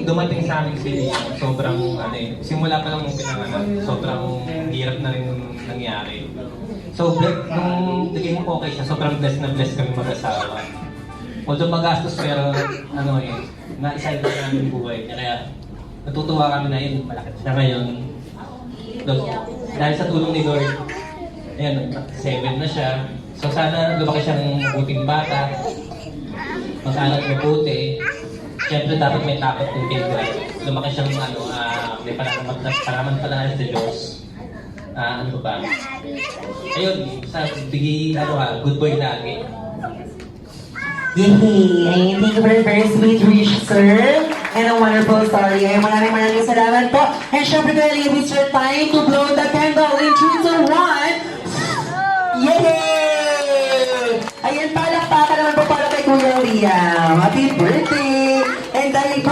dumating sa amin si sobrang simula pa lang nung pinanganak, sobrang hirap na rin nung nangyari. So, nung naging okay siya, sobrang blessed na blessed kami mag-asawa. Although magastos pero naisay na namin buhay. Kaya natutuwa kami na yun, malaki siya ngayon. Dahil sa tulong ni Lord, ayan, 7 na siya. So sana lumaki siyang buting bata, mag-aral mabuti. Siyempre dapat may takot kung kailan. Lumaki siyang may pananampalataya sa Diyos. Ano ba? Ayun, bigay, good boy lagi. Yay! Thank you for a very sweet wish, sir. And a wonderful story. Ay, maraming salamat po. And syempre, Kuya it's your time to blow the candle in 3, 2, 1. Yay! Ayan, palakpakan naman po para kay Kuya Liam. Happy birthday! And dahil